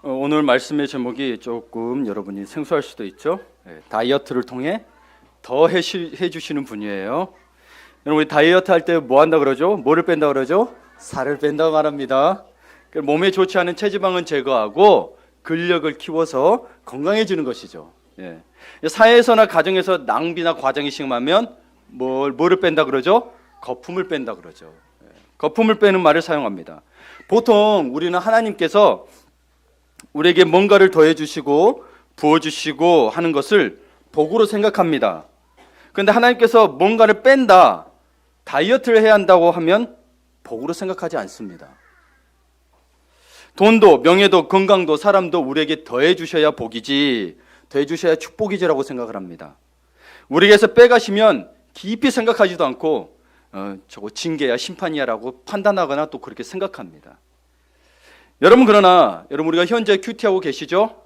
오늘 말씀의 제목이 조금 여러분이 생소할 수도 있죠. 다이어트를 통해 더 해주시는 분이에요. 여러분, 우리 다이어트 할 때 뭐 한다 그러죠? 뭐를 뺀다 그러죠? 살을 뺀다고 말합니다. 몸에 좋지 않은 체지방은 제거하고 근력을 키워서 건강해지는 것이죠. 사회에서나 가정에서 낭비나 과장이 심하면 뭐를 뺀다 그러죠? 거품을 뺀다 그러죠. 거품을 빼는 말을 사용합니다. 보통 우리는 하나님께서 우리에게 뭔가를 더해주시고 부어주시고 하는 것을 복으로 생각합니다. 그런데 하나님께서 뭔가를 뺀다, 다이어트를 해야 한다고 하면 복으로 생각하지 않습니다. 돈도 명예도 건강도 사람도 우리에게 더해주셔야 복이지, 더해주셔야 축복이지라고 생각을 합니다. 우리에게서 빼가시면 깊이 생각하지도 않고 저거 징계야 심판이야 라고 판단하거나 또 그렇게 생각합니다. 여러분, 그러나 여러분, 우리가 현재 큐티하고 계시죠?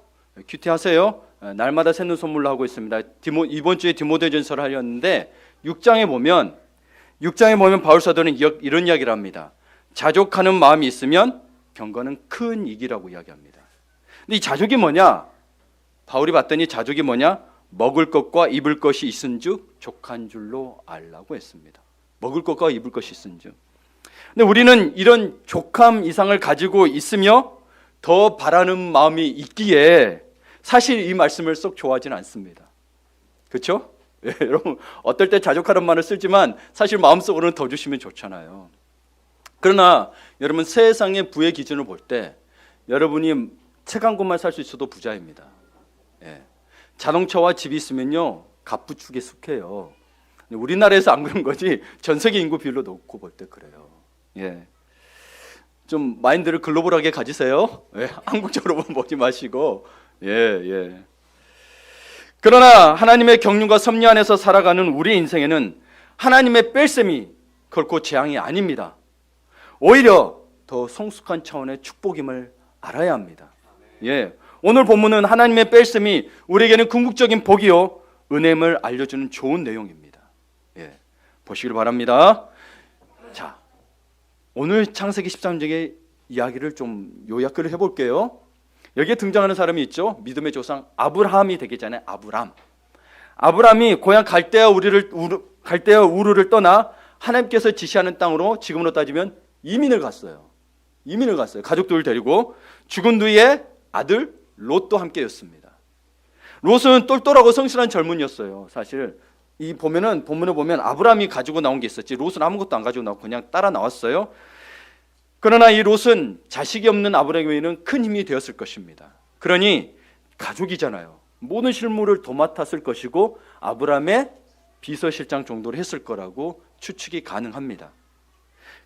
큐티 하세요. 날마다 새는 선물로 하고 있습니다. 이번 주에 디모데전서를 하렸는데 6장에 보면 바울 사도는 이런 이야기를 합니다. 자족하는 마음이 있으면 경건은 큰 이기라고 이야기합니다. 근데 이 자족이 뭐냐? 바울이 봤더니 자족이 뭐냐? 먹을 것과 입을 것이 있은즉 족한 줄로 알라고 했습니다. 먹을 것과 입을 것이 있은즉. 근데 우리는 이런 족함 이상을 가지고 있으며 더 바라는 마음이 있기에 사실 이 말씀을 썩 좋아하지는 않습니다. 그렇죠? 여러분, 어떨 때 자족하는 말을 쓰지만 사실 마음속으로는 더 주시면 좋잖아요. 그러나 여러분, 세상의 부의 기준을 볼 때 여러분이 책 한 권만 살 수 있어도 부자입니다. 자동차와 집이 있으면요 갑부축에 속해요. 우리나라에서 안 그런 거지 전 세계 인구 비율로 놓고 볼 때 그래요. 좀 마인드를 글로벌하게 가지세요. 한국적으로 보지 마시고. 그러나 하나님의 경륜과 섭리 안에서 살아가는 우리 인생에는 하나님의 뺄셈이 결코 재앙이 아닙니다. 오히려 더 성숙한 차원의 축복임을 알아야 합니다. 오늘 본문은 하나님의 뺄셈이 우리에게는 궁극적인 복이요 은혜임을 알려주는 좋은 내용입니다. 보시길 바랍니다. 자, 오늘 창세기 13장의 이야기를 좀 요약을 해볼게요. 여기에 등장하는 사람이 있죠. 믿음의 조상 아브라함이 되기 전에 아브라함이 고향 갈대아 우르를 떠나 하나님께서 지시하는 땅으로 지금으로 따지면 이민을 갔어요. 가족들을 데리고 죽은 뒤에 아들 롯도 함께였습니다. 롯은 똘똘하고 성실한 젊은이였어요. 사실 이 본문에 보면 아브라함이 가지고 나온 게 있었지 롯은 아무것도 안 가지고 나오고 그냥 따라 나왔어요. 그러나 이 롯은 자식이 없는 아브라함에게는 큰 힘이 되었을 것입니다. 그러니 가족이잖아요. 모든 실무를 도맡았을 것이고 아브라함의 비서실장 정도로 했을 거라고 추측이 가능합니다.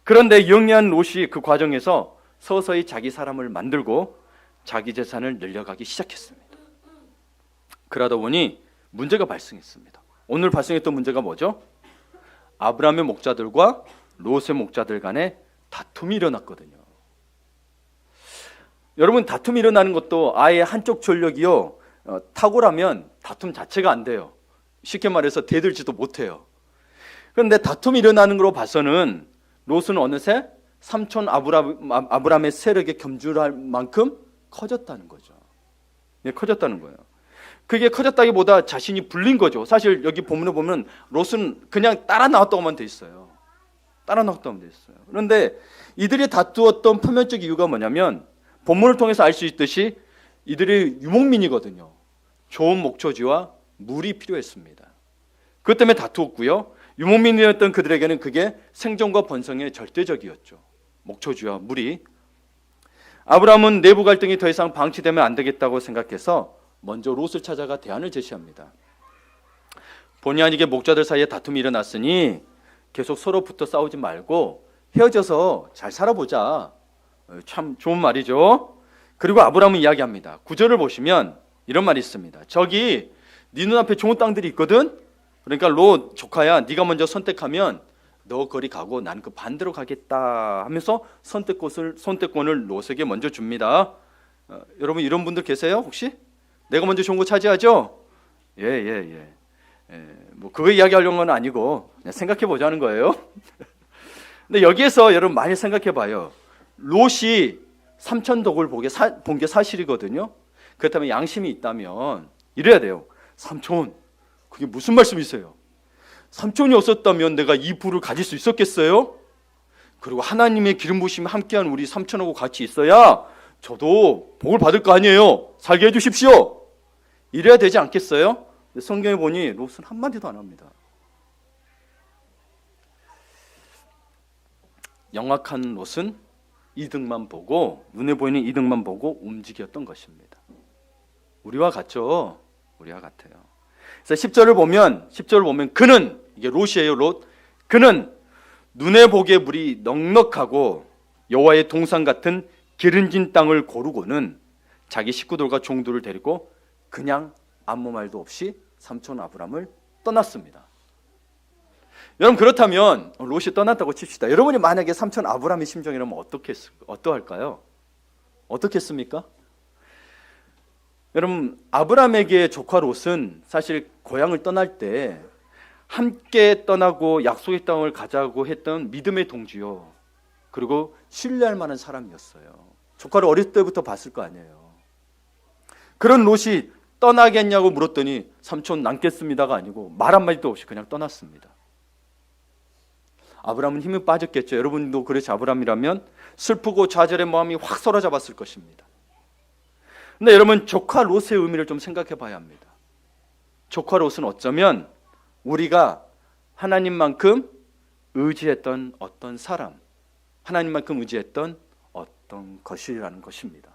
그런데 영리한 롯이 그 과정에서 서서히 자기 사람을 만들고 자기 재산을 늘려가기 시작했습니다. 그러다 보니 문제가 발생했습니다. 오늘 발생했던 문제가 뭐죠? 아브라함의 목자들과 롯의 목자들 간에 다툼이 일어났거든요. 여러분, 다툼이 일어나는 것도 아예 한쪽 전력이요 탁월하면 다툼 자체가 안 돼요. 쉽게 말해서 대들지도 못해요. 그런데 다툼이 일어나는 걸로 봐서는 롯은 어느새 삼촌 아브라함의 세력에 겸줄할 만큼 커졌다는 거죠. 커졌다는 거예요. 그게 커졌다기보다 자신이 불린 거죠. 사실 여기 본문에 보면 롯은 그냥 따라 나왔다고만 돼 있어요. 그런데 이들이 다투었던 표면적 이유가 뭐냐면 본문을 통해서 알 수 있듯이 이들이 유목민이거든요. 좋은 목초지와 물이 필요했습니다. 그것 때문에 다투었고요. 유목민이었던 그들에게는 그게 생존과 번성에 절대적이었죠. 목초지와 물이. 아브라함은 내부 갈등이 더 이상 방치되면 안 되겠다고 생각해서 먼저 롯을 찾아가 대안을 제시합니다. 본의 아니게 목자들 사이에 다툼이 일어났으니 계속 서로 붙어 싸우지 말고 헤어져서 잘 살아보자. 참 좋은 말이죠. 그리고 아브라함은 이야기합니다. 9절을 보시면 이런 말이 있습니다. 저기 네 눈앞에 좋은 땅들이 있거든. 그러니까 롯 조카야, 네가 먼저 선택하면 너 거리 가고 난 그 반대로 가겠다 하면서 선택권을 롯에게 먼저 줍니다. 여러분, 이런 분들 계세요 혹시? 내가 먼저 좋은 거 차지하죠? 뭐 그거 이야기하려는 건 아니고 그냥 생각해 보자는 거예요. 근데 여기에서 여러분 많이 생각해 봐요. 롯이 삼천덕을 본 게 사실이거든요. 그렇다면 양심이 있다면 이래야 돼요. 삼촌, 그게 무슨 말씀이세요? 삼촌이 없었다면 내가 이 부를 가질 수 있었겠어요? 그리고 하나님의 기름 부으심이 함께한 우리 삼촌하고 같이 있어야 저도 복을 받을 거 아니에요. 살게 해주십시오. 이래야 되지 않겠어요? 성경에 보니 롯은 한마디도 안 합니다. 영악한 롯은 이득만 보고, 눈에 보이는 이득만 보고 움직였던 것입니다. 우리와 같죠? 우리와 같아요. 그래서 10절을 보면 그는, 이게 롯이에요, 롯. 그는 눈에 보기에 물이 넉넉하고 여호와의 동산 같은 기름진 땅을 고르고는 자기 식구들과 종들을 데리고 그냥 아무 말도 없이 삼촌 아브람을 떠났습니다. 여러분, 그렇다면 롯이 떠났다고 칩시다. 여러분이 만약에 삼촌 아브람의 심정이라면 어떠할까요? 어떻겠습니까? 여러분, 아브람에게 조카 롯은 사실 고향을 떠날 때 함께 떠나고 약속의 땅을 가자고 했던 믿음의 동지요, 그리고 신뢰할 만한 사람이었어요. 조카를 어릴 때부터 봤을 거 아니에요. 그런 롯이 떠나겠냐고 물었더니 삼촌 남겠습니다가 아니고 말 한마디도 없이 그냥 떠났습니다. 아브람은 힘이 빠졌겠죠. 여러분도 그렇지, 아브람이라면 슬프고 좌절의 마음이 확 사로잡았을 것입니다. 근데 여러분, 조카 롯의 의미를 좀 생각해 봐야 합니다. 조카 롯은 어쩌면 우리가 하나님만큼 의지했던 어떤 사람, 하나님만큼 의지했던 어떤 것이라는 것입니다.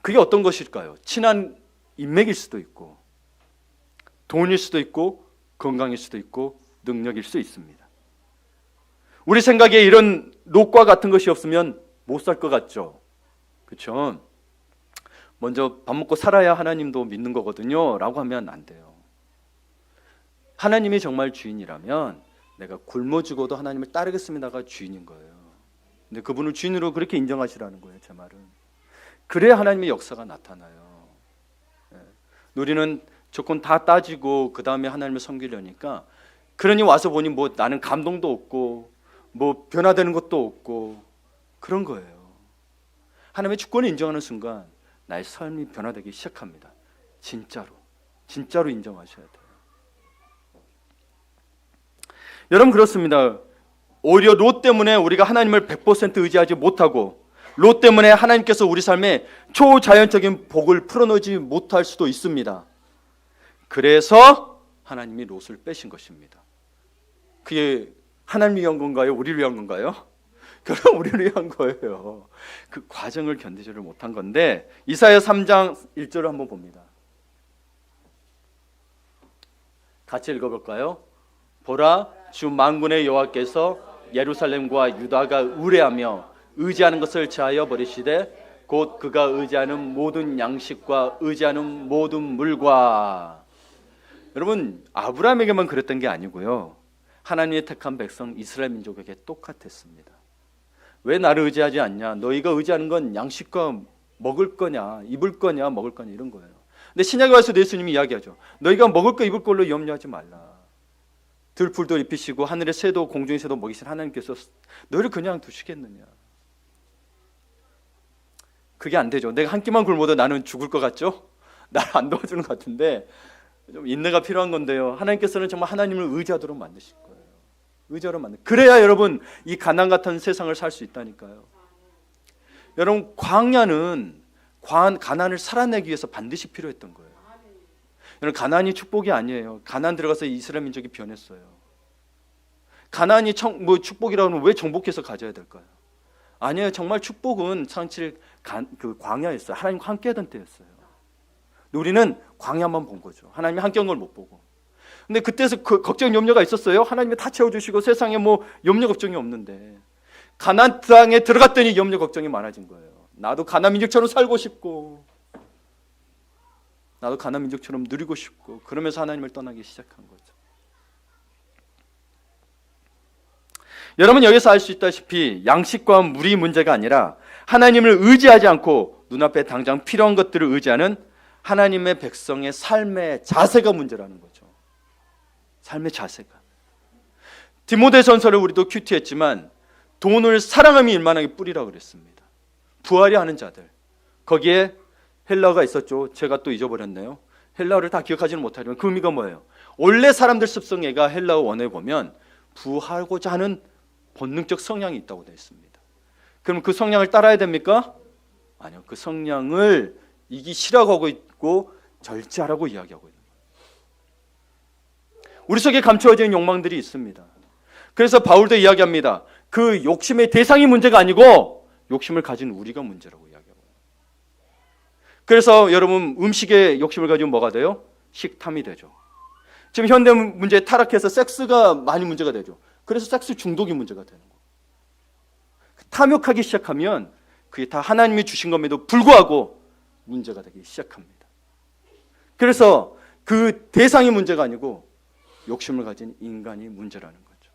그게 어떤 것일까요? 친한 인맥일 수도 있고, 돈일 수도 있고, 건강일 수도 있고, 능력일 수도 있습니다. 우리 생각에 이런 롯과 같은 것이 없으면 못 살 것 같죠? 그렇죠? 먼저 밥 먹고 살아야 하나님도 믿는 거거든요 라고 하면 안 돼요. 하나님이 정말 주인이라면 내가 굶어 죽어도 하나님을 따르겠습니다가 주인인 거예요. 근데 그분을 주인으로 그렇게 인정하시라는 거예요, 제 말은. 그래야 하나님의 역사가 나타나요. 우리는 조건 다 따지고 그 다음에 하나님을 섬기려니까, 그러니 와서 보니 뭐 나는 감동도 없고 뭐 변화되는 것도 없고 그런 거예요. 하나님의 주권을 인정하는 순간 나의 삶이 변화되기 시작합니다. 진짜로 인정하셔야 돼요. 여러분, 그렇습니다. 오히려 롯 때문에 우리가 하나님을 100% 의지하지 못하고, 롯 때문에 하나님께서 우리 삶에 초자연적인 복을 풀어놓지 못할 수도 있습니다. 그래서 하나님이 롯을 빼신 것입니다. 그게 하나님을 위한 건가요? 우리를 위한 건가요? 그럼 우리를 위한 거예요. 그 과정을 견디지를 못한 건데, 이사야 3장 1절을 한번 봅니다. 같이 읽어볼까요? 보라, 주 만군의 여호와께서 예루살렘과 유다가 의뢰하며 의지하는 것을 제하여 버리시되 곧 그가 의지하는 모든 양식과 의지하는 모든 물과. 여러분, 아브라함에게만 그랬던 게 아니고요, 하나님의 택한 백성 이스라엘 민족에게 똑같았습니다. 왜 나를 의지하지 않냐? 너희가 의지하는 건 양식과 먹을 거냐, 입을 거냐, 먹을 거냐, 이런 거예요. 근데 신약에 와서 예수님이 이야기하죠. 너희가 먹을 거 입을 걸로 염려하지 말라. 들풀도 입히시고 하늘의 새도 공중의 새도 먹이신 하나님께서 너희를 그냥 두시겠느냐? 그게 안 되죠. 내가 한 끼만 굶어도 나는 죽을 것 같죠? 나를 안 도와주는 것 같은데 좀 인내가 필요한 건데요, 하나님께서는 정말 하나님을 의지하도록 만드실 거예요. 의지하도록 만들. 그래야 여러분 이 가난 같은 세상을 살 수 있다니까요. 여러분, 광야는 가난을 살아내기 위해서 반드시 필요했던 거예요. 여러분, 가난이 축복이 아니에요. 가난 들어가서 이스라엘 민족이 변했어요. 가난이 축복이라고 하면 왜 정복해서 가져야 될까요? 아니에요. 정말 축복은 사실 그 광야였어요. 하나님과 함께하던 때였어요. 우리는 광야만 본 거죠. 하나님이 함께한 걸 못 보고. 근데 그때서 걱정 염려가 있었어요? 하나님이 다 채워주시고 세상에 뭐 염려 걱정이 없는데, 가나안 땅에 들어갔더니 염려 걱정이 많아진 거예요. 나도 가나안 민족처럼 살고 싶고, 나도 가나안 민족처럼 누리고 싶고, 그러면서 하나님을 떠나기 시작한 거죠. 여러분, 여기서 알 수 있다시피 양식과 물이 문제가 아니라 하나님을 의지하지 않고 눈앞에 당장 필요한 것들을 의지하는 하나님의 백성의 삶의 자세가 문제라는 거죠. 삶의 자세가. 디모데전서를 우리도 큐티했지만 돈을 사랑함이 일만하게 뿌리라 그랬습니다. 부하려 하는 자들. 거기에 헬라어가 있었죠. 제가 또 잊어버렸네요. 헬라어를 다 기억하지는 못하지만 그 의미가 뭐예요? 원래 사람들 습성애가 헬라어 원어에 보면 부하고자 하는 본능적 성향이 있다고 되어 있습니다. 그럼 그 성향을 따라야 됩니까? 아니요. 그 성향을 이기시라고 하고 있고 절제하라고 이야기하고 있는 거예요. 우리 속에 감추어진 욕망들이 있습니다. 그래서 바울도 이야기합니다. 그 욕심의 대상이 문제가 아니고 욕심을 가진 우리가 문제라고 이야기하고. 그래서 여러분 음식에 욕심을 가지면 뭐가 돼요? 식탐이 되죠. 지금 현대 문제에 타락해서 섹스가 많이 문제가 되죠. 그래서 섹스 중독이 문제가 되는 거예요. 탐욕하기 시작하면 그게 다 하나님이 주신 것에도 불구하고 문제가 되기 시작합니다. 그래서 그 대상이 문제가 아니고 욕심을 가진 인간이 문제라는 거죠.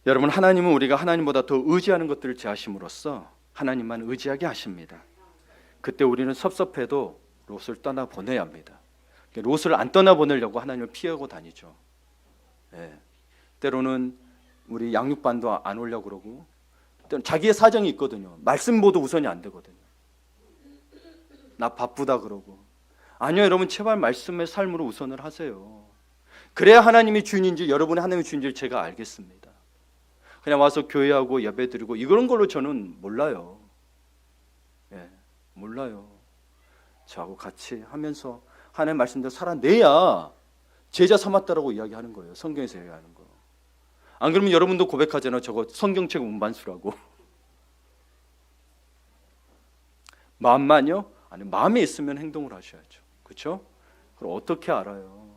여러분, 하나님은 우리가 하나님보다 더 의지하는 것들을 제하심으로써 하나님만 의지하게 하십니다. 그때 우리는 섭섭해도 롯을 떠나보내야 합니다. 롯을 안 떠나보내려고 하나님을 피하고 다니죠. 예. 때로는 우리 양육반도 안 오려고 그러고, 때로는 자기의 사정이 있거든요. 말씀보다 우선이 안 되거든요. 나 바쁘다 그러고. 아니요, 여러분, 제발 말씀의 삶으로 우선을 하세요. 그래야 하나님이 주인인지, 여러분이 하나님의 주인지를 제가 알겠습니다. 그냥 와서 교회하고 예배드리고 이런 걸로 저는 몰라요. 예, 몰라요. 저하고 같이 하면서 하나님의 말씀대로 살아내야 제자 삼았다라고 이야기하는 거예요. 성경에서 이야기하는 거. 안 그러면 여러분도 고백하잖아요. 저거 성경책 운반수라고. 마음만요? 아니, 마음에 있으면 행동을 하셔야죠. 그렇죠? 그럼 어떻게 알아요?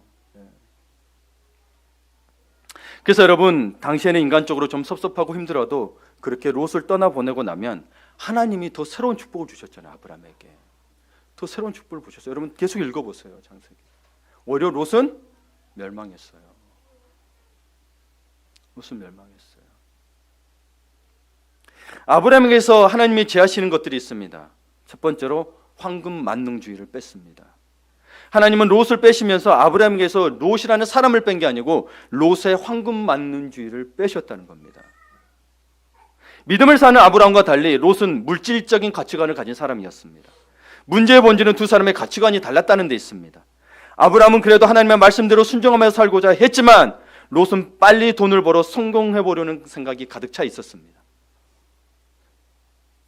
그래서 여러분, 당시에는 인간적으로 좀 섭섭하고 힘들어도 그렇게 롯을 떠나보내고 나면 하나님이 더 새로운 축복을 주셨잖아요. 아브라함에게 더 새로운 축복을 주셨어요. 여러분 계속 읽어보세요. 창세기. 오히려 롯은 멸망했어요. 롯은 멸망했어요. 아브라함에게서 하나님이 제하시는 것들이 있습니다. 첫 번째로 황금 만능주의를 뺐습니다. 하나님은 롯을 빼시면서 아브라함에게서 롯이라는 사람을 뺀 게 아니고 롯의 황금 만능주의를 빼셨다는 겁니다. 믿음을 사는 아브라함과 달리 롯은 물질적인 가치관을 가진 사람이었습니다. 문제의 본질은 두 사람의 가치관이 달랐다는 데 있습니다. 아브라함은 그래도 하나님의 말씀대로 순종하며 살고자 했지만 롯은 빨리 돈을 벌어 성공해 보려는 생각이 가득 차 있었습니다.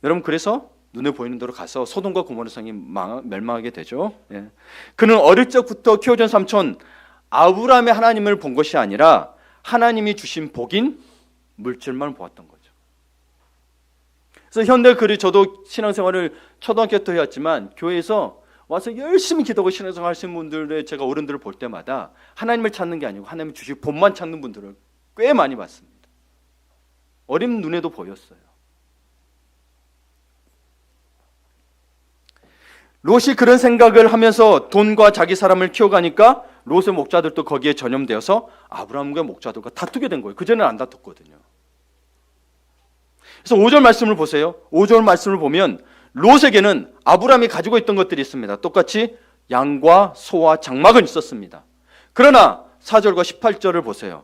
여러분, 그래서 눈에 보이는 대로 가서 소돔과 고모라 성이 멸망하게 되죠. 예. 그는 어릴 적부터 키워준 삼촌 아브라함의 하나님을 본 것이 아니라 하나님이 주신 복인 물질만 보았던 거죠. 그래서 현대 글이 저도 신앙생활을 초등학교 때 해왔지만 교회에서 와서 열심히 기도하고 신앙생활 하시는 분들의 제가 어른들을 볼 때마다 하나님을 찾는 게 아니고 하나님이 주신 복만 찾는 분들을 꽤 많이 봤습니다. 어린 눈에도 보였어요. 롯이 그런 생각을 하면서 돈과 자기 사람을 키워가니까 롯의 목자들도 거기에 전염되어서 아브라함과 목자들과 다투게 된 거예요. 그전에는 안 다퉜거든요. 그래서 5절 말씀을 보세요. 5절 말씀을 보면 롯에게는 아브라함이 가지고 있던 것들이 있습니다. 똑같이 양과 소와 장막은 있었습니다. 그러나 4절과 18절을 보세요.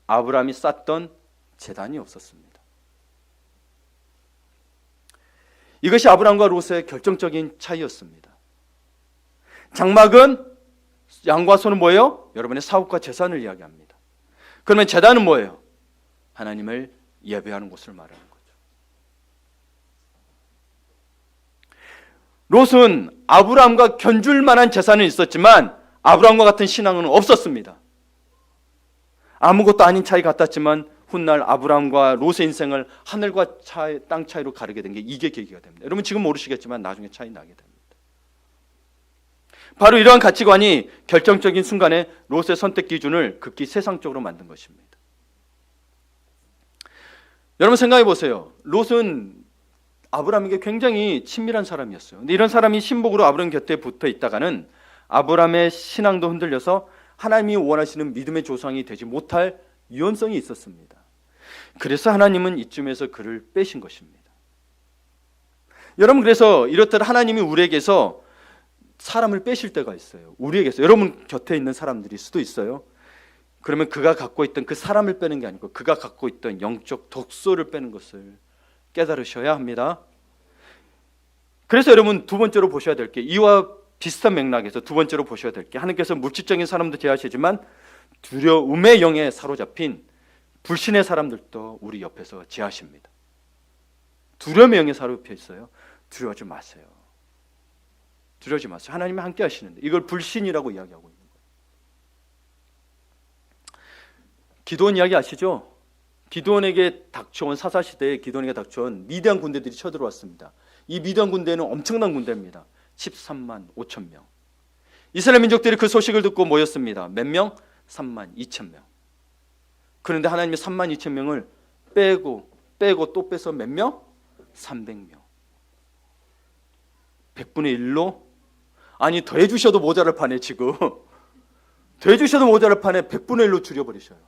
아브라함이 쌓던 제단이 없었습니다. 이것이 아브라함과 롯의 결정적인 차이였습니다. 장막은 양과 소는 뭐예요? 여러분의 사업과 재산을 이야기합니다. 그러면 제단은 뭐예요? 하나님을 예배하는 곳을 말하는 거죠. 롯은 아브라함과 견줄 만한 재산은 있었지만 아브라함과 같은 신앙은 없었습니다. 아무것도 아닌 차이 같았지만 훗날 아브라함과 롯의 인생을 하늘과 땅 차이로 가르게 된 게 이게 계기가 됩니다. 여러분 지금 모르시겠지만 나중에 차이 나게 됩니다. 바로 이러한 가치관이 결정적인 순간에 롯의 선택 기준을 극히 세상적으로 만든 것입니다. 여러분 생각해 보세요. 롯은 아브라함에게 굉장히 친밀한 사람이었어요. 근데 이런 사람이 신복으로 아브라함 곁에 붙어 있다가는 아브라함의 신앙도 흔들려서 하나님이 원하시는 믿음의 조상이 되지 못할 유연성이 있었습니다. 그래서 하나님은 이쯤에서 그를 빼신 것입니다. 여러분 그래서 이렇듯 하나님이 우리에게서 사람을 빼실 때가 있어요. 우리에게서. 여러분 곁에 있는 사람들일 수도 있어요. 그러면 그가 갖고 있던 그 사람을 빼는 게 아니고 그가 갖고 있던 영적 독소를 빼는 것을 깨달으셔야 합니다. 그래서 여러분 두 번째로 보셔야 될 게, 이와 비슷한 맥락에서 두 번째로 보셔야 될 게, 하나님께서 물질적인 사람도 제하시지만 두려움의 영에 사로잡힌 불신의 사람들도 우리 옆에서 제하십니다. 두려움의 영에 사로잡혀 있어요. 두려워하지 마세요. 두려워하지 마세요. 하나님이 함께 하시는데 이걸 불신이라고 이야기하고 있는 거예요. 기드온 이야기 아시죠? 기드온에게 닥쳐온, 사사시대에 기드온에게 닥쳐온 미디안 군대들이 쳐들어왔습니다. 이 미디안 군대는 엄청난 군대입니다. 13만 5천 명. 이스라엘 민족들이 그 소식을 듣고 모였습니다. 몇 명? 3만 2천 명. 그런데 하나님이 3만 2천 명을 빼고 또 빼서 몇 명? 300명. 100분의 1로? 아니 더 해주셔도 모자랄 판에 지금 더 해주셔도 모자랄 판에 100분의 1로 줄여버리셔요.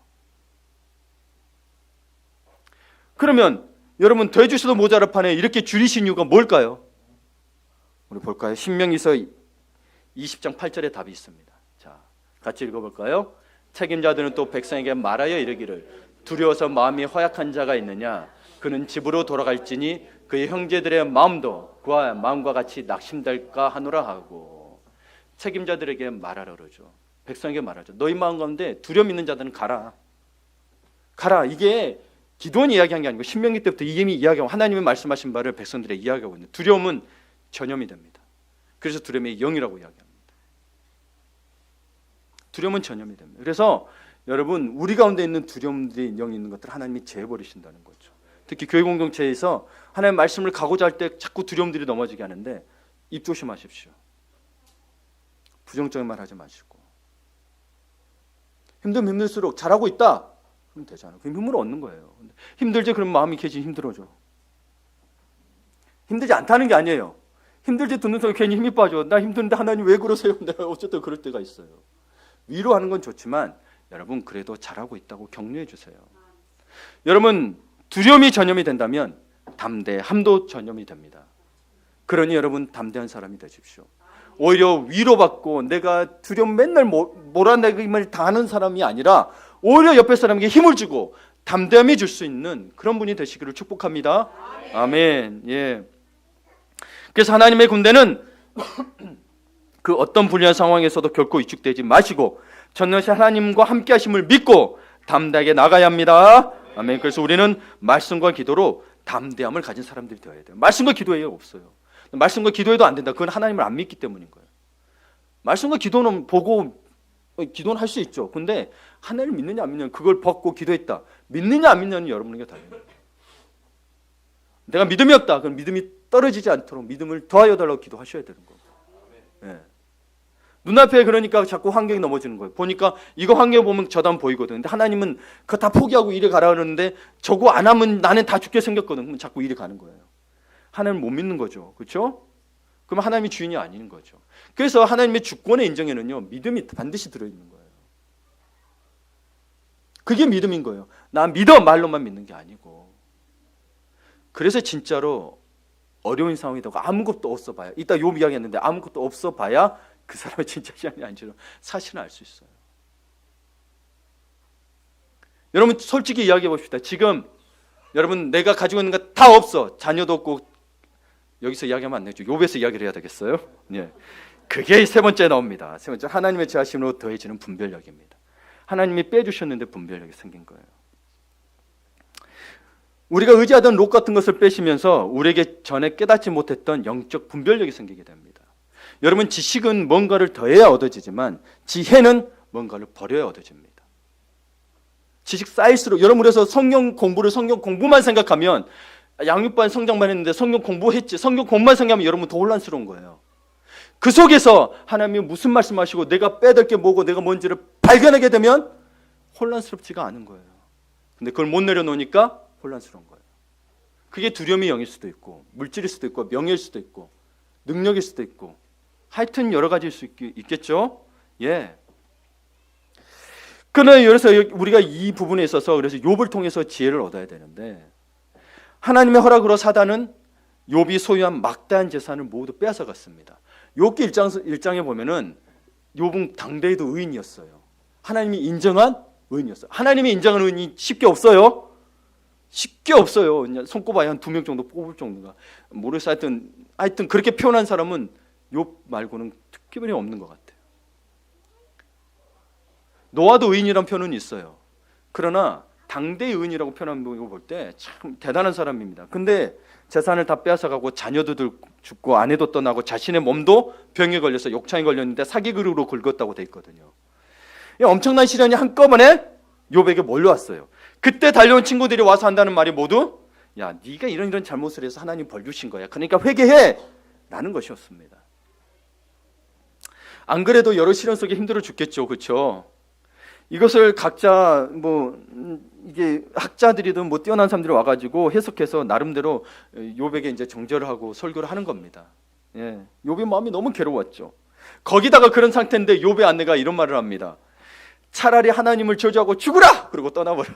그러면 여러분 더 해주셔도 모자랄 판에 이렇게 줄이신 이유가 뭘까요? 우리 볼까요? 신명기서 20장 8절에 답이 있습니다. 자, 같이 읽어볼까요? 책임자들은 또 백성에게 말하여 이르기를 두려워서 마음이 허약한 자가 있느냐? 그는 집으로 돌아갈지니 그의 형제들의 마음도 그와 마음과 같이 낙심될까 하노라 하고, 책임자들에게 말하라 그러죠. 백성에게 말하죠. 너희 마음 가운데 두려움 있는 자들은 가라. 이게 기드온이 이야기한 게 아니고 신명기 때부터 이미 이야기하고 하나님이 말씀하신 바를 백성들에게 이야기하고 있는, 두려움은 전염이 됩니다. 그래서 두려움의 영이라고 이야기합니다. 두려움은 전염이 됩니다. 그래서 여러분 우리 가운데 있는 두려움들이 영이 있는 것들을 하나님이 제해버리신다는 거죠. 특히 교회 공동체에서 하나님의 말씀을 가고자 할 때 자꾸 두려움들이 넘어지게 하는데 입 조심하십시오. 부정적인 말 하지 마시고, 힘들면 힘들수록 잘하고 있다 그럼 되잖아요. 그럼 힘을 얻는 거예요. 힘들지? 그럼 마음이 괜히 힘들어져. 힘들지 않다는 게 아니에요. 힘들지 듣는 소리 괜히 힘이 빠져. 나 힘든데 하나님 왜 그러세요? 내가 어쨌든 그럴 때가 있어요. 위로하는 건 좋지만 여러분 그래도 잘하고 있다고 격려해 주세요. 여러분 두려움이 전염이 된다면 담대함도 전염이 됩니다. 그러니 여러분 담대한 사람이 되십시오. 오히려 위로받고 내가 두려움 맨날 몰아내기만 당하는 사람이 아니라 오히려 옆에 사람에게 힘을 주고 담대함이 줄 수 있는 그런 분이 되시기를 축복합니다. 아멘. 예. 그래서 하나님의 군대는 그 어떤 불리한 상황에서도 결코 위축되지 마시고 전능하신 하나님과 함께 하심을 믿고 담대하게 나가야 합니다. 아멘. 그래서 우리는 말씀과 기도로 담대함을 가진 사람들이 되어야 돼요. 말씀과 기도에 없어요. 말씀과 기도해도 안 된다. 그건 하나님을 안 믿기 때문인 거예요. 말씀과 기도는 보고 기도는 할 수 있죠. 근데 하나님을 믿느냐 안 믿느냐, 그걸 벗고 기도했다, 믿느냐 안 믿느냐는 여러분에게 달려요. 내가 믿음이 없다. 그럼 믿음이 떨어지지 않도록 믿음을 더하여 달라고 기도하셔야 되는 거예요. 예. 눈앞에 그러니까 자꾸 환경이 넘어지는 거예요. 보니까 이거 환경 보면 저도 안 보이거든. 근데 하나님은 그거 다 포기하고 이리 가라 그러는데 저거 안 하면 나는 다 죽게 생겼거든. 그럼 자꾸 이리 가는 거예요. 하나님을 못 믿는 거죠. 그렇죠? 그럼 하나님이 주인이 아닌 거죠. 그래서 하나님의 주권의 인정에는요, 믿음이 반드시 들어있는 거예요. 그게 믿음인 거예요. 나 믿어 말로만 믿는 게 아니고. 그래서 진짜로 어려운 상황이 되고 아무것도 없어 봐야, 이따 욥 이야기했는데 아무것도 없어 봐야 그 사람의 진짜 신앙이 아닌지를 사실은 알 수 있어요. 여러분 솔직히 이야기해 봅시다. 지금 여러분 내가 가지고 있는 거 다 없어. 자녀도 없고. 여기서 이야기하면 안 되죠. 욥에서 이야기를 해야 되겠어요? 예. 그게 세 번째 나옵니다. 세 번째, 하나님의 제하심으로 더해지는 분별력입니다. 하나님이 빼주셨는데 분별력이 생긴 거예요. 우리가 의지하던 롯 같은 것을 빼시면서 우리에게 전에 깨닫지 못했던 영적 분별력이 생기게 됩니다. 여러분 지식은 뭔가를 더해야 얻어지지만 지혜는 뭔가를 버려야 얻어집니다. 지식 쌓일수록, 여러분 그래서 성경 공부만 생각하면, 양육반 성장만 했는데 성경 공부했지, 성경 공부만 생각하면 여러분 더 혼란스러운 거예요. 그 속에서 하나님이 무슨 말씀하시고 내가 빼야 될 게 뭐고 내가 뭔지를 발견하게 되면 혼란스럽지가 않은 거예요. 근데 그걸 못 내려놓으니까 혼란스러운 거예요. 그게 두려움의 영일 수도 있고 물질일 수도 있고 명예일 수도 있고 능력일 수도 있고 하여튼 여러 가지일 수 있겠죠. 예. 그래서 우리가 이 부분에 있어서 그래서 욥을 통해서 지혜를 얻어야 되는데, 하나님의 허락으로 사단은 욥이 소유한 막대한 재산을 모두 빼앗아갔습니다. 욥기 1장에 보면은 욥은 당대에도 의인이었어요. 하나님이 인정한 의인이었어요. 하나님이 인정한 의인이 쉽게 없어요. 쉽게 없어요. 그냥 손꼽아야 한 2명 정도 뽑을 정도가. 모르겠어요. 하여튼 그렇게 표현한 사람은 욥 말고는 특별히 없는 것 같아요. 노아도 의인이란 표현은 있어요. 그러나 당대의 의인이라고 표현한 거 볼 때 참 대단한 사람입니다. 근데 재산을 다 빼앗아가고 자녀도 죽고 아내도 떠나고 자신의 몸도 병에 걸려서 욕창에 걸렸는데 사기그룹으로 긁었다고 돼 있거든요. 엄청난 시련이 한꺼번에 욥에게 몰려왔어요. 그때 달려온 친구들이 와서 한다는 말이 모두 야, 네가 이런 잘못을 해서 하나님 벌 주신 거야. 그러니까 회개해! 라는 것이었습니다. 안 그래도 여러 시련 속에 힘들어 죽겠죠. 그렇죠? 이것을 각자 이게 학자들이든 뛰어난 사람들이 와가지고 해석해서 나름대로 욥에게 이제 정절을 하고 설교를 하는 겁니다. 예, 욥의 마음이 너무 괴로웠죠. 거기다가 그런 상태인데 욥의 아내가 이런 말을 합니다. 차라리 하나님을 저주하고 죽으라! 그러고 떠나버려.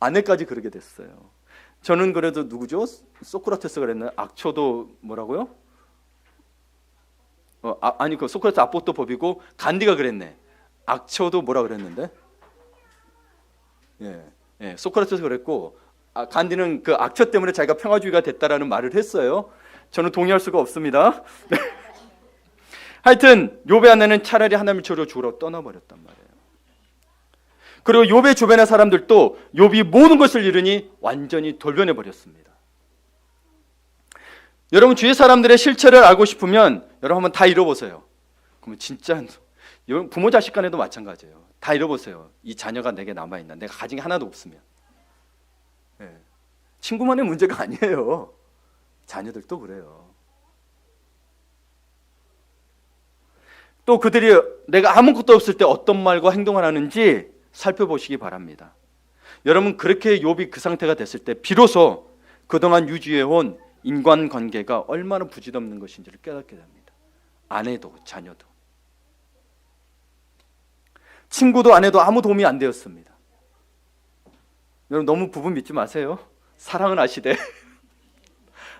아내까지 그러게 됐어요. 저는 그래도 누구죠? 소크라테스가 그랬나요? 악초도 뭐라고요? 아니 그 소크라테스 압보도 법이고 간디가 그랬네. 악초도 뭐라 그랬는데? 예, 소크라테스 그랬고 간디는 그 악초 때문에 자기가 평화주의가 됐다라는 말을 했어요. 저는 동의할 수가 없습니다. 하여튼 욥의 아내는 차라리 하나님을 저주하고 죽으라고 떠나버렸단 말이에요. 그리고 욥의 주변의 사람들도 욥이 모든 것을 잃으니 완전히 돌변해 버렸습니다. 여러분 주위 사람들의 실체를 알고 싶으면 여러분 한번 다 잃어보세요. 그러면 진짜 부모 자식 간에도 마찬가지예요. 다 잃어보세요. 이 자녀가 내게 남아있나. 내가 가진 게 하나도 없으면. 네. 친구만의 문제가 아니에요. 자녀들도 그래요. 또 그들이 내가 아무것도 없을 때 어떤 말과 행동을 하는지 살펴보시기 바랍니다. 여러분 그렇게 욥이 그 상태가 됐을 때 비로소 그동안 유지해온 인간관계가 얼마나 부질없는 것인지를 깨닫게 됩니다. 아내도 자녀도 친구도 아내도 아무 도움이 안 되었습니다. 여러분 너무 부부 믿지 마세요. 사랑은 아시되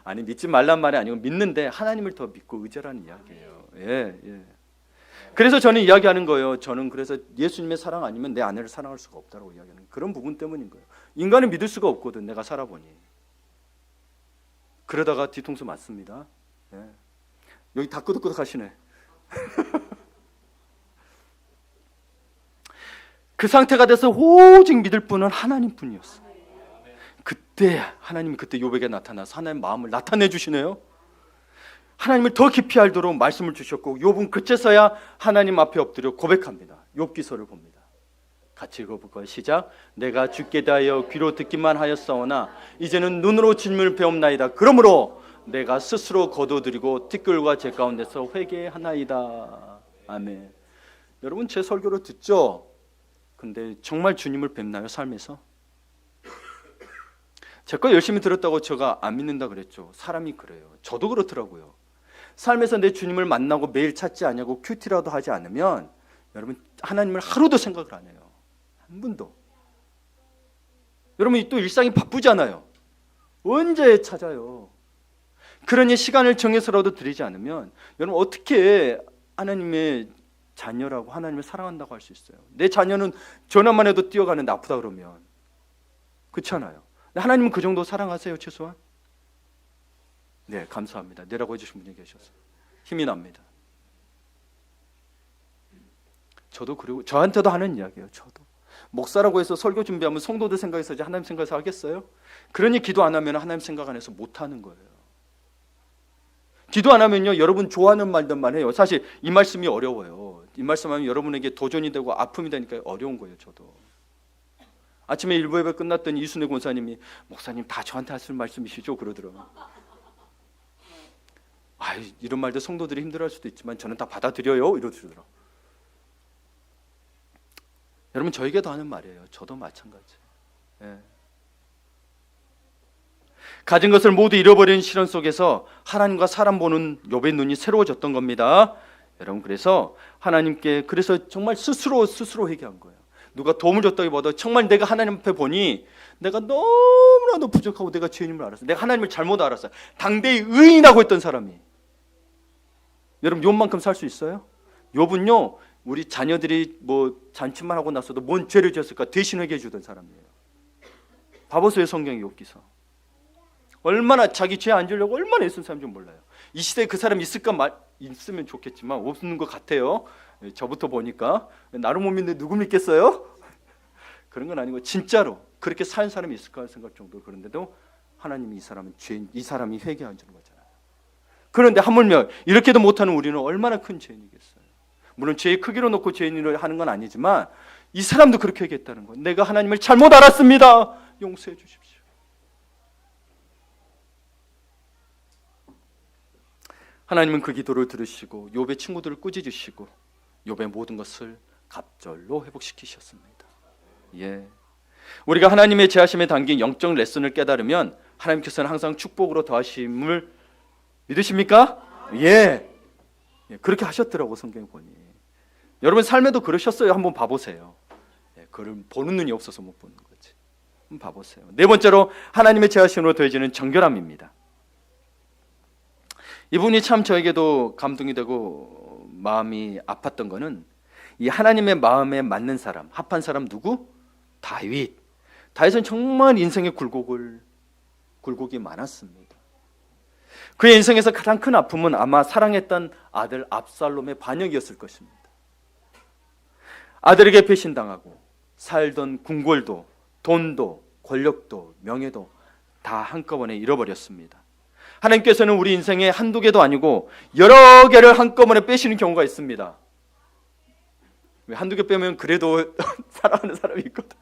아니 믿지 말란 말이 아니고 믿는데 하나님을 더 믿고 의지하라는 이야기예요. 예. 그래서 저는 이야기하는 거예요. 저는 그래서 예수님의 사랑 아니면 내 아내를 사랑할 수가 없다고 이야기하는 그런 부분 때문인 거예요. 인간을 믿을 수가 없거든. 내가 살아보니. 그러다가 뒤통수 맞습니다. 예. 여기 다 끄덕끄덕 하시네. 그 상태가 돼서 오직 믿을 분은 하나님뿐이었어요. 그때 하나님이 욥에게 나타나서 하나님 마음을 나타내 주시네요. 하나님을 더 깊이 알도록 말씀을 주셨고 욥은 그제서야 하나님 앞에 엎드려 고백합니다. 욥기서를 봅니다. 같이 읽어볼까요? 시작. 내가 죽게 대하여 귀로 듣기만 하였사오나 이제는 눈으로 진리를 배움나이다. 그러므로 내가 스스로 거둬들이고 티끌과 제 가운데서 회개하나이다. 아멘. 여러분 제 설교를 듣죠? 근데 정말 주님을 뵙나요? 삶에서? 제 거 열심히 들었다고 제가 안 믿는다 그랬죠. 사람이 그래요. 저도 그렇더라고요. 삶에서 내 주님을 만나고 매일 찾지 않냐고 큐티라도 하지 않으면 여러분 하나님을 하루도 생각을 안 해요. 한 분도. 여러분 또 일상이 바쁘잖아요. 언제 찾아요? 그러니 시간을 정해서라도 드리지 않으면 여러분 어떻게 하나님의 자녀라고 하나님을 사랑한다고 할 수 있어요? 내 자녀는 전화만 해도 뛰어가는데 아프다 그러면 그렇잖아요. 하나님은 그 정도 사랑하세요 최소한? 네, 감사합니다. 네라고 해주신 분이 계셔서 힘이 납니다. 저도 그리고 저한테도 하는 이야기예요. 저도 목사라고 해서 설교 준비하면 성도들 생각해서 하나님 생각해서 하겠어요? 그러니 기도 안 하면 하나님 생각 안 해서 못 하는 거예요. 기도 안 하면요 여러분 좋아하는 말들만 해요. 사실 이 말씀이 어려워요. 이 말씀하면 여러분에게 도전이 되고 아픔이 되니까 어려운 거예요. 저도 아침에 일부 예배 끝났더니 이순애 권사님이 목사님 다 저한테 하실 말씀이시죠? 그러더라고요. 이런 말들 성도들이 힘들어할 수도 있지만 저는 다 받아들여요 이러시더라고요. 여러분 저에게도 하는 말이에요. 저도 마찬가지예요. 예. 가진 것을 모두 잃어버린 시련 속에서 하나님과 사람 보는 욥의 눈이 새로워졌던 겁니다. 여러분 그래서 하나님께 그래서 정말 스스로 회개한 거예요. 누가 도움을 줬다기보다 정말 내가 하나님 앞에 보니 내가 너무나도 부족하고 내가 죄인임을 알았어요. 내가 하나님을 잘못 알았어요. 당대의 의인이라고 했던 사람이 여러분 욥만큼 살 수 있어요? 욥은요 우리 자녀들이 뭐 잔치만 하고 나서도 뭔 죄를 지었을까 대신하게 해주던 사람이에요. 봐보세요 성경의 욥기서. 얼마나 자기 죄 안 지으려고 얼마나 애쓴 사람인지 몰라요. 이 시대에 그 사람 있을까 있으면 좋겠지만 없는 것 같아요. 저부터 보니까 나를 못 믿는데 누구 믿겠어요? 그런 건 아니고 진짜로 그렇게 산 사람이 있을까 생각 정도. 그런데도 하나님이 이 사람이 회개한 줄 거잖아요. 그런데 하물며 이렇게도 못하는 우리는 얼마나 큰 죄인이겠어요. 물론 죄의 크기로 놓고 죄인을 하는 건 아니지만 이 사람도 그렇게 얘기했다는 거예요. 내가 하나님을 잘못 알았습니다. 용서해 주십시오. 하나님은 그 기도를 들으시고 욥의 친구들을 꾸짖으시고 욥의 모든 것을 갑절로 회복시키셨습니다. 예, 우리가 하나님의 제하심에 담긴 영적 레슨을 깨달으면 하나님께서는 항상 축복으로 더하심을 믿으십니까? 예, 그렇게 하셨더라고 성경에 보니. 여러분 삶에도 그러셨어요. 한번 봐보세요. 그걸 보는 눈이 없어서 못 보는 거지. 한번 봐보세요. 네 번째로 하나님의 제하심으로 더해지는 정결함입니다. 이분이 참 저에게도 감동이 되고 마음이 아팠던 거는 이 하나님의 마음에 맞는 사람, 합한 사람 누구? 다윗. 다윗은 정말 인생의 굴곡이 많았습니다. 그의 인생에서 가장 큰 아픔은 아마 사랑했던 아들 압살롬의 반역이었을 것입니다. 아들에게 배신당하고 살던 궁궐도 돈도 권력도 명예도 다 한꺼번에 잃어버렸습니다. 하나님께서는 우리 인생에 한두 개도 아니고 여러 개를 한꺼번에 빼시는 경우가 있습니다. 한두 개 빼면 그래도 사랑하는 사람이 있거든.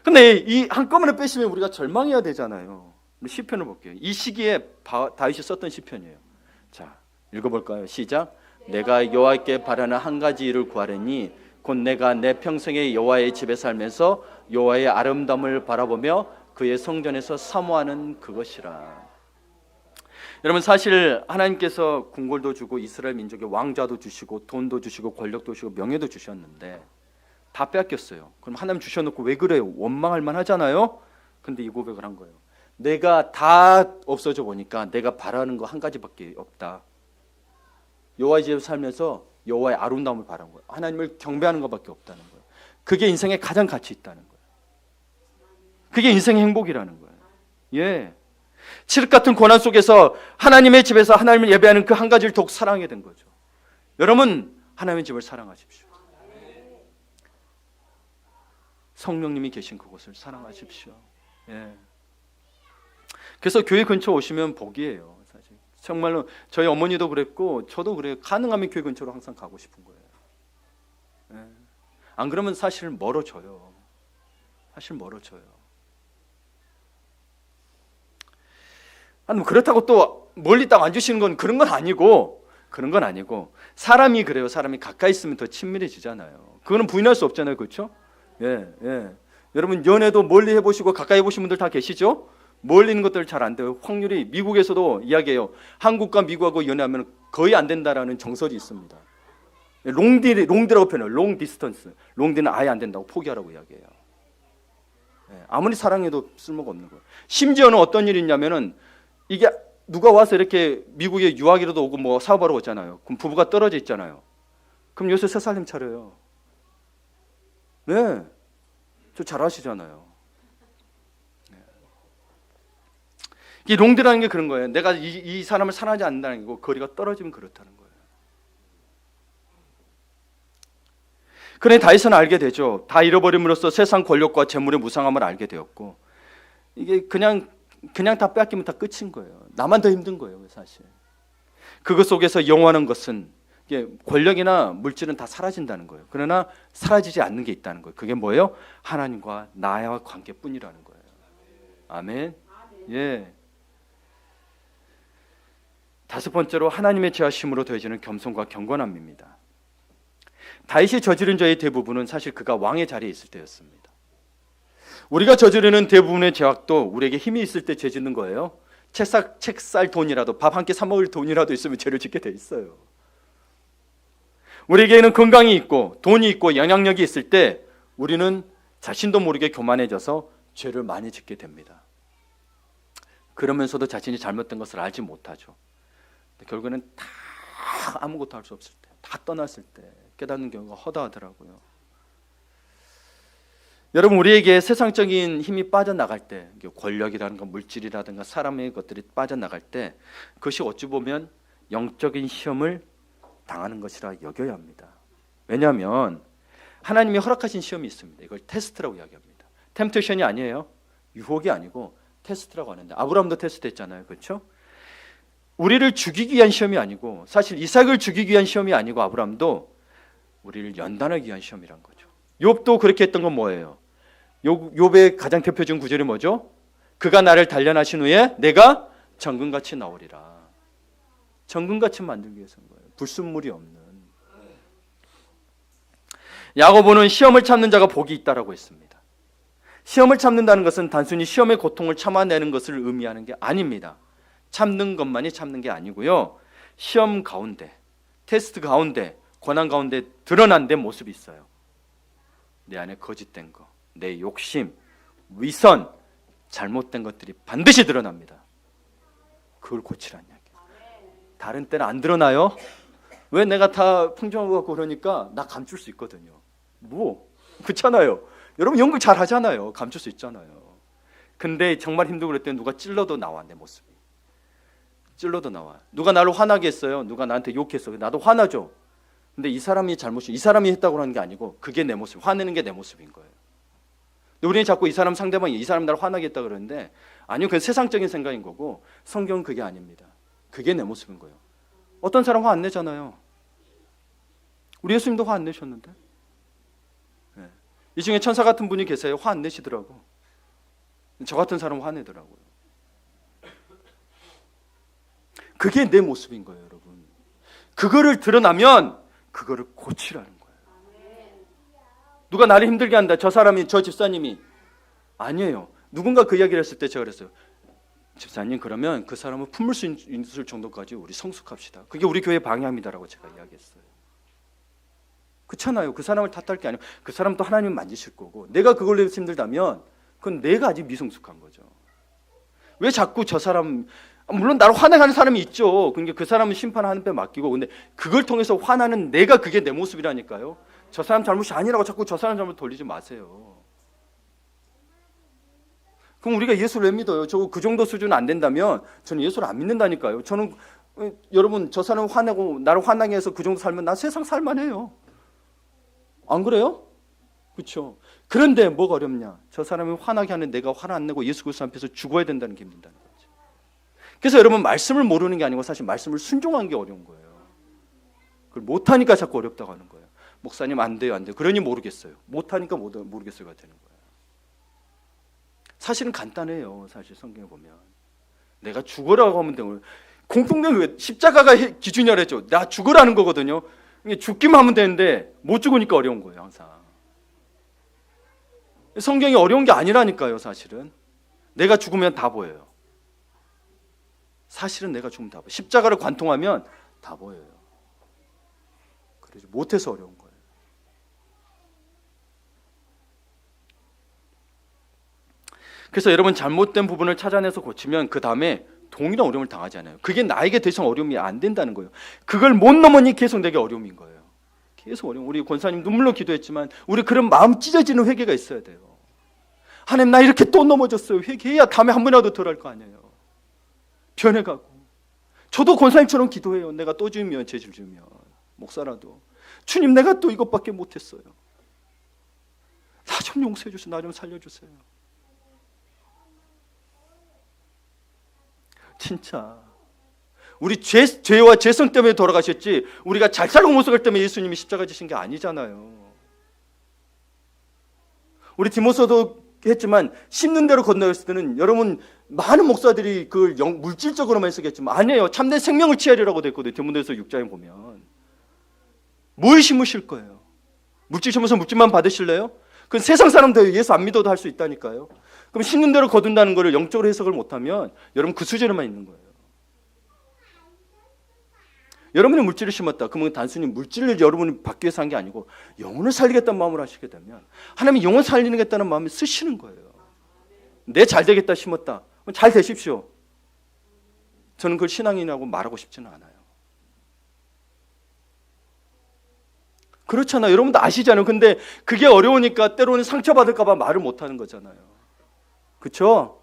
근데 이 한꺼번에 빼시면 우리가 절망해야 되잖아요. 시편을 볼게요. 이 시기에 다윗이 썼던 시편이에요. 자, 읽어볼까요? 시작. 내가 여호와께 바라는 한 가지 일을 구하려니 곧 내가 내 평생에 여호와의 집에 살면서 여호와의 아름다움을 바라보며 그의 성전에서 사모하는 그것이라. 여러분 사실 하나님께서 궁궐도 주고 이스라엘 민족의 왕좌도 주시고 돈도 주시고 권력도 주시고 명예도 주셨는데 다 빼앗겼어요. 그럼 하나님 주셔놓고 왜 그래요? 원망할 만하잖아요. 근데 이 고백을 한 거예요. 내가 다 없어져 보니까 내가 바라는 거 한 가지밖에 없다. 여호와의 집에 살면서 여호와의 아름다움을 바라는 거예요. 하나님을 경배하는 것밖에 없다는 거예요. 그게 인생에 가장 가치 있다는 거예요. 그게 인생의 행복이라는 거예요. 예, 칠흑 같은 고난 속에서 하나님의 집에서 하나님을 예배하는 그 한 가지를 더욱 사랑하게 된 거죠. 여러분 하나님의 집을 사랑하십시오. 성령님이 계신 그곳을 사랑하십시오. 예. 그래서 교회 근처 오시면 복이에요. 사실 정말로 저희 어머니도 그랬고 저도 그래요. 가능하면 교회 근처로 항상 가고 싶은 거예요. 예. 안 그러면 사실 멀어져요. 아니 그렇다고 또 멀리 딱 앉으시는 건 그런 건 아니고 사람이 그래요. 사람이 가까이 있으면 더 친밀해지잖아요. 그거는 부인할 수 없잖아요. 그렇죠? 예. 여러분 연애도 멀리 해보시고 가까이 해보신 분들 다 계시죠? 멀리 있는 것들 잘 안 돼요. 확률이 미국에서도 이야기해요. 한국과 미국하고 연애하면 거의 안 된다라는 정설이 있습니다. 롱디라고 표현해요. 롱 디스턴스. 롱디는 아예 안 된다고 포기하라고 이야기해요. 아무리 사랑해도 쓸모가 없는 거예요. 심지어는 어떤 일이 있냐면은 이게 누가 와서 이렇게 미국에 유학이라도 오고 뭐 사업하러 오잖아요. 그럼 부부가 떨어져 있잖아요. 그럼 요새 새 살림 차려요. 네, 저 잘하시잖아요. 이 롱디라는 게 그런 거예요. 내가 이 사람을 사랑하지 않는다는 거고 거리가 떨어지면 그렇다는 거예요. 그래 다윗은 알게 되죠. 다 잃어버림으로써 세상 권력과 재물의 무상함을 알게 되었고 이게 그냥 다 빼앗기면 다 끝인 거예요. 나만 더 힘든 거예요. 사실 그것 속에서 영원한 것은 이게 권력이나 물질은 다 사라진다는 거예요. 그러나 사라지지 않는 게 있다는 거예요. 그게 뭐예요? 하나님과 나와 관계뿐이라는 거예요. 아멘. 예. 다섯 번째로 하나님의 제하심으로 더해지는 겸손과 경건함입니다. 다윗이 저지른 죄의 대부분은 사실 그가 왕의 자리에 있을 때였습니다. 우리가 저지르는 대부분의 죄악도 우리에게 힘이 있을 때 죄 짓는 거예요. 책 살 돈이라도 밥 한 끼 사 먹을 돈이라도 있으면 죄를 짓게 돼 있어요. 우리에게는 건강이 있고 돈이 있고 영향력이 있을 때 우리는 자신도 모르게 교만해져서 죄를 많이 짓게 됩니다. 그러면서도 자신이 잘못된 것을 알지 못하죠. 결국에는 다 아무것도 할 수 없을 때, 다 떠났을 때 깨닫는 경우가 허다하더라고요. 여러분, 우리에게 세상적인 힘이 빠져나갈 때, 권력이라든가 물질이라든가 사람의 것들이 빠져나갈 때, 그것이 어찌 보면 영적인 시험을 당하는 것이라 여겨야 합니다. 왜냐하면 하나님이 허락하신 시험이 있습니다. 이걸 테스트라고 이야기합니다. 템테이션이 아니에요. 유혹이 아니고 테스트라고 하는데, 아브라함도 테스트했잖아요. 그렇죠? 우리를 죽이기 위한 시험이 아니고, 사실 이삭을 죽이기 위한 시험이 아니고, 아브라함도 우리를 연단하기 위한 시험이란 거죠. 욥도 그렇게 했던 건 뭐예요? 욥의 가장 대표적인 구절이 뭐죠? 그가 나를 단련하신 후에 내가 정금같이 나오리라. 정금같이 만들기 위해서인 거예요. 불순물이 없는. 야고보는 시험을 참는 자가 복이 있다라고 했습니다. 시험을 참는다는 것은 단순히 시험의 고통을 참아내는 것을 의미하는 게 아닙니다. 참는 것만이 참는 게 아니고요. 시험 가운데, 테스트 가운데, 고난 가운데 드러난 내 모습이 있어요. 내 안에 거짓된 거, 내 욕심, 위선, 잘못된 것들이 반드시 드러납니다. 그걸 고치라는 이야기예요. 다른 때는 안 드러나요? 왜? 내가 다 풍성하고 갖고 그러니까 나 감출 수 있거든요. 뭐? 그렇잖아요. 여러분 연극 잘 하잖아요. 감출 수 있잖아요. 근데 정말 힘들고 그럴 때 누가 찔러도 나와, 내 모습이. 찔러도 나와. 누가 나를 화나게 했어요. 누가 나한테 욕했어. 나도 화나죠. 근데 이 사람이 잘못이, 이 사람이 했다고 하는 게 아니고 그게 내 모습, 화내는 게 내 모습인 거예요. 근데 우리는 자꾸 이 사람 상대방이 이 사람 나를 화나게 했다 그러는데, 아니요, 그건 세상적인 생각인 거고 성경은 그게 아닙니다. 그게 내 모습인 거예요. 어떤 사람 화 안 내잖아요. 우리 예수님도 화 안 내셨는데. 네. 이 중에 천사 같은 분이 계세요. 화 안 내시더라고. 저 같은 사람은 화내더라고요. 그게 내 모습인 거예요, 여러분. 그거를 드러나면 그거를 고치라는 거예요. 누가 나를 힘들게 한다. 저 사람이, 저 집사님이. 아니에요. 누군가 그 이야기를 했을 때 제가 그랬어요. 집사님, 그러면 그 사람을 품을 수 있을 정도까지 우리 성숙합시다. 그게 우리 교회의 방향입니다라고 제가 이야기했어요. 그렇잖아요. 그 사람을 탓할 게 아니고 그 사람도 하나님 만지실 거고, 내가 그걸로 해서 힘들다면 그건 내가 아직 미성숙한 거죠. 왜 자꾸 저 사람, 물론 나를 화내는 사람이 있죠. 그러니까 그 사람은 심판 하나님께 맡기고, 근데 그걸 통해서 화나는 내가, 그게 내 모습이라니까요. 저 사람 잘못이 아니라고 자꾸 저 사람 잘못 돌리지 마세요. 그럼 우리가 예수를 왜 믿어요? 저 그 정도 수준 안 된다면 저는 예수를 안 믿는다니까요. 저는, 여러분, 저 사람 화내고 나를 화나게 해서 그 정도 살면 난 세상 살만해요. 안 그래요? 그렇죠. 그런데 뭐가 어렵냐? 저 사람이 화나게 하는 내가 화를 안 내고 예수 그리스도 앞에서 죽어야 된다는 게 힘든다는 거죠. 그래서 여러분, 말씀을 모르는 게 아니고 사실 말씀을 순종하는 게 어려운 거예요. 그걸 못하니까 자꾸 어렵다고 하는 거예요. 목사님 안 돼요, 안 돼요. 그러니 모르겠어요. 못하니까 모르겠어요가 되는 거예요. 사실은 간단해요. 사실 성경에 보면 내가 죽으라고 하면 되는 거예요. 공통된 십자가가 기준이라 했죠. 나 죽으라는 거거든요. 죽기만 하면 되는데 못 죽으니까 어려운 거예요. 항상 성경이 어려운 게 아니라니까요. 사실은 내가 죽으면 다 보여요. 사실은 내가 죽으면 다 보여요. 십자가를 관통하면 다 보여요. 그래서 못해서 어려운 거예요. 그래서 여러분, 잘못된 부분을 찾아내서 고치면 그 다음에 동일한 어려움을 당하지 않아요. 그게 나에게 더 이상 어려움이 안 된다는 거예요. 그걸 못 넘으니 계속 내게 어려움인 거예요. 계속 어려움. 우리 권사님 눈물로 기도했지만 우리 그런 마음 찢어지는 회개가 있어야 돼요. 하나님, 나 이렇게 또 넘어졌어요. 회개해야 다음에 한 번이라도 덜 할 거 아니에요. 변해가고. 저도 권사님처럼 기도해요. 내가 또 주면, 죄를 주면, 목사라도 주님, 내가 또 이것밖에 못했어요. 나 좀 용서해 주세요. 나 좀 살려주세요. 진짜 우리 죄와 죄성 때문에 돌아가셨지, 우리가 잘 살고 못 살 때문에 예수님이 십자가 지신 게 아니잖아요. 우리 디모서도 했지만 씹는 대로 건너갔을 때는 여러분, 많은 목사들이 그걸 물질적으로만 쓰겠지만 아니에요. 참된 생명을 취하리라고 됐거든요. 디모데후서 6장에 보면. 뭘 심으실 거예요? 물질 심어서 물질만 받으실래요? 그건 세상 사람들 예수 안 믿어도 할 수 있다니까요. 그럼 심는 대로 거둔다는 것을 영적으로 해석을 못하면 여러분 그 수준에만 있는 거예요. 여러분이 물질을 심었다. 그러면 단순히 물질을 여러분이 받기 위해서 한 게 아니고 영혼을 살리겠다는 마음으로 하시게 되면 하나님이 영혼 살리겠다는 마음에 쓰시는 거예요. 내 잘 되겠다 심었다. 잘 되십시오. 저는 그걸 신앙이라고 말하고 싶지는 않아요. 그렇잖아요. 여러분도 아시잖아요. 근데 그게 어려우니까 때로는 상처받을까 봐 말을 못 하는 거잖아요. 그렇죠?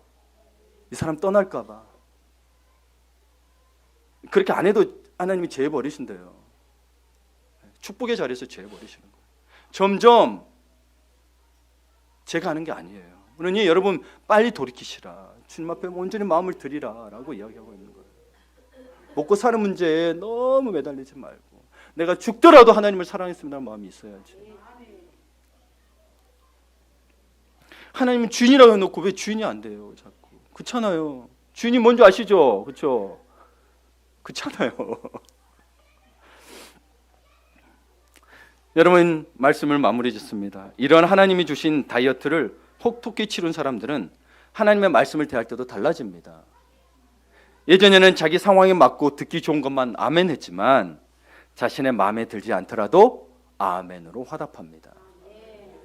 이 사람 떠날까 봐. 그렇게 안 해도 하나님이 죄 버리신대요. 축복의 자리에서 죄 버리시는 거예요. 점점 제가 하는 게 아니에요. 그러니 여러분 빨리 돌이키시라. 주님 앞에 온전히 마음을 드리라 라고 이야기하고 있는 거예요. 먹고 사는 문제에 너무 매달리지 말고 내가 죽더라도 하나님을 사랑했습니다는 마음이 있어야지. 하나님은 주인이라고 해놓고 왜 주인이 안 돼요? 자꾸. 그렇잖아요. 주인이 뭔지 아시죠? 그렇죠? 그렇잖아요. 여러분 말씀을 마무리 짓습니다. 이런 하나님이 주신 다이어트를 혹독히 치룬 사람들은 하나님의 말씀을 대할 때도 달라집니다. 예전에는 자기 상황에 맞고 듣기 좋은 것만 아멘 했지만 자신의 마음에 들지 않더라도 아멘으로 화답합니다.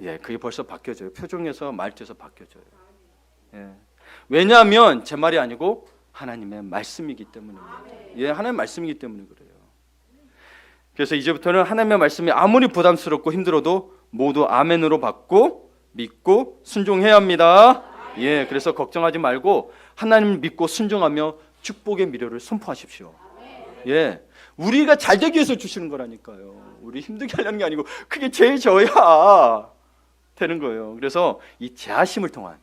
예, 그게 벌써 바뀌어져요. 표정에서 말투에서 바뀌어져요. 예. 왜냐하면 제 말이 아니고 하나님의 말씀이기 때문입니다. 예, 하나님의 말씀이기 때문에 그래요. 그래서 이제부터는 하나님의 말씀이 아무리 부담스럽고 힘들어도 모두 아멘으로 받고 믿고 순종해야 합니다. 예, 그래서 걱정하지 말고 하나님을 믿고 순종하며 축복의 미래를 선포하십시오. 예, 우리가 잘 되기 위해서 주시는 거라니까요. 우리 힘들게 하려는 게 아니고 그게 제일 져야 되는 거예요. 그래서 이 제하심을 통한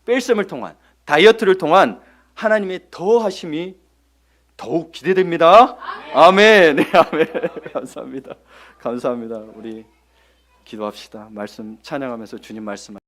뺄셈을 통한 다이어트를 통한 하나님의 더하심이 더욱 기대됩니다. 아멘. 네, 아멘. 감사합니다. 감사합니다. 우리 기도합시다. 말씀 찬양하면서 주님 말씀